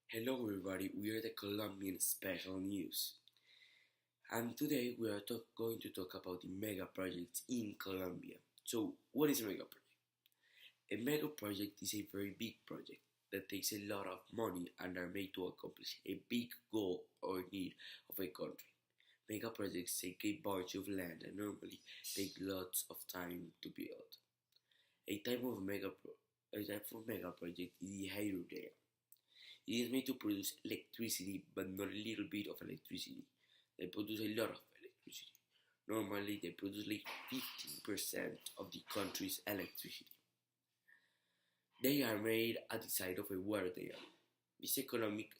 Hello everybody, we are the Colombian Special News. And today we are going to talk about the mega projects in Colombia. So, what is a mega project? A mega project is a very big project that takes a lot of money and are made to accomplish a big goal or need of a country. Mega projects take a bunch of land and normally take lots of time to build. A type of mega project is the hydrogen. It is made to produce electricity, but not a little bit of electricity. They produce a lot of electricity. Normally, they produce like 15% of the country's electricity. They are made at the side of a water dam. It's economic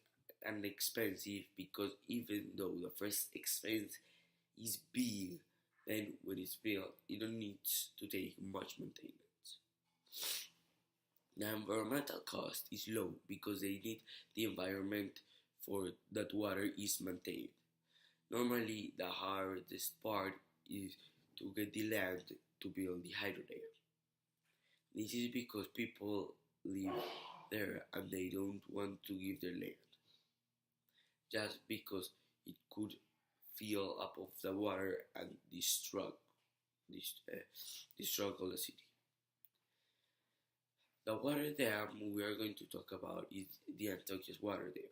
and expensive because even though the first expense is big, then when it's built, it don't need to take much maintenance. The environmental cost is low because they need the environment for that water is maintained. Normally, the hardest part is to get the land to build the hydrodam. This is because people live there and they don't want to give their land, just because it could fill up of the water and destroy the city. The water dam we are going to talk about is the Antiochia's water dam.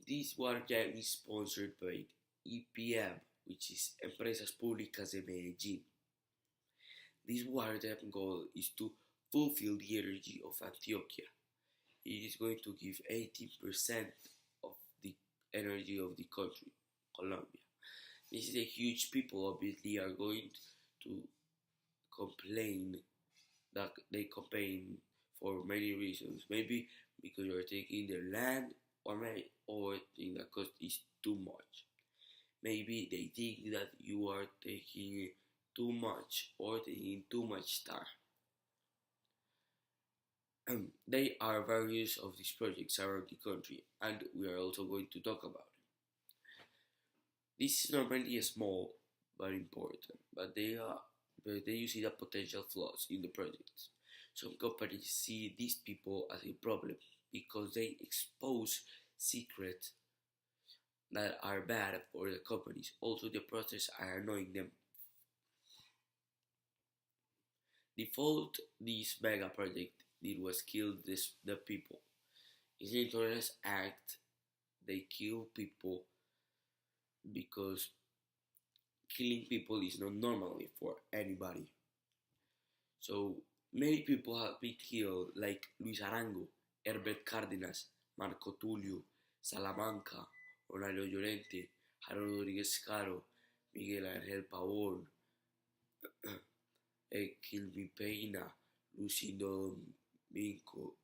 This water dam is sponsored by EPM, which is Empresas Públicas de Medellín. This water dam goal is to fulfill the energy of Antioquia. It is going to give 18% of the energy of the country, Colombia. This is a huge people obviously are going to complain that they complain for many reasons. Maybe because you're taking their land or think the cost is too much. Maybe they think that you are taking too much or taking too much time. There are various of these projects around the country and we are also going to talk about it. This is normally small but important, but you see the potential flaws in the projects. Some companies see these people as a problem because they expose secrets that are bad for the companies. Also, the process are annoying them. The fault this mega project did was kill the people. In the terrorist act, they kill people because killing people is not normally for anybody. So many people have been killed like Luis Arango, Herbert Cárdenas, Marco Tulio, Salamanca, Honorio Llorente, Harold Rodriguez Caro, Miguel Ángel Pavón, Kilby Peña, Lucindo Domingo,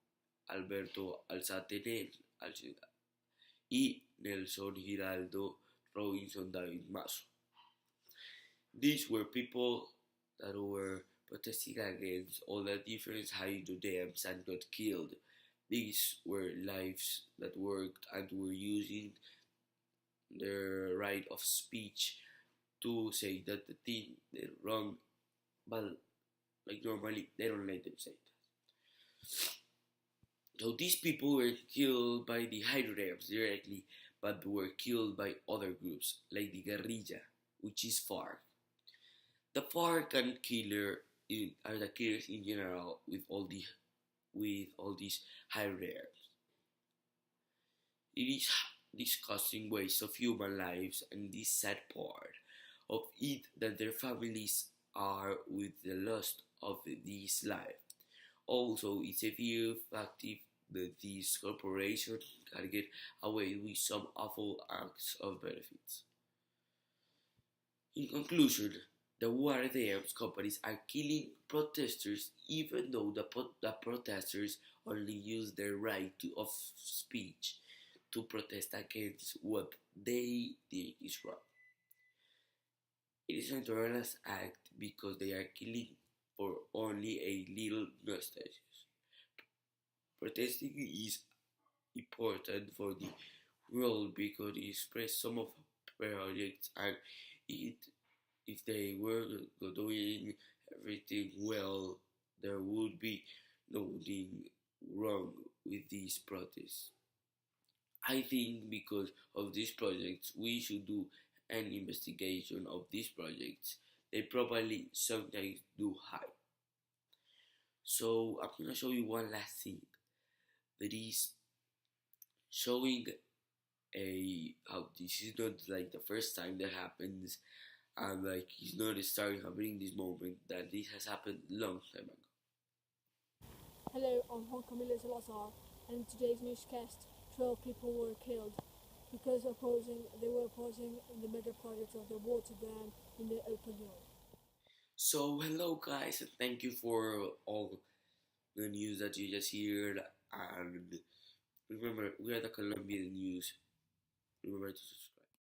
Alberto Alzate y Nelson Giraldo Robinson David Mazo. These were people that were protesting against all the different hydro dams and got killed. These were lives that worked and were using their right of speech to say that the thing they're wrong, but like normally they don't let them say that. So these people were killed by the hydro dams directly, but were killed by other groups like the guerrilla, which is FARC. The FARC and are the killers in general with all these hydro dams. It is disgusting waste of human lives, and this sad part of it that their families are with the loss of this life. Also, it's a very effective that these corporations can get away with some awful acts of benefits. In conclusion, the water dams companies are killing protesters even though the protesters only use their right of speech to protest against what they think is wrong. It is a terrorist act because they are killing for only a little nostalgia. Protesting is important for the world because it expresses some of projects and if they were doing everything well, there would be nothing wrong with these protests. I think because of these projects, we should do an investigation of these projects. They probably sometimes do hide. So I'm gonna show you one last thing that is showing a how this is not like the first time that happens, and like it's not starting happening this moment, that this has happened long time ago. Hello, I'm Juan Camilo Salazar, and in today's newscast, 12 people were killed because they were opposing the mega project of the water dam in the El Peñol. So hello guys, and thank you for all the news that you just heard. And remember, we are the Colombian News. Remember to subscribe.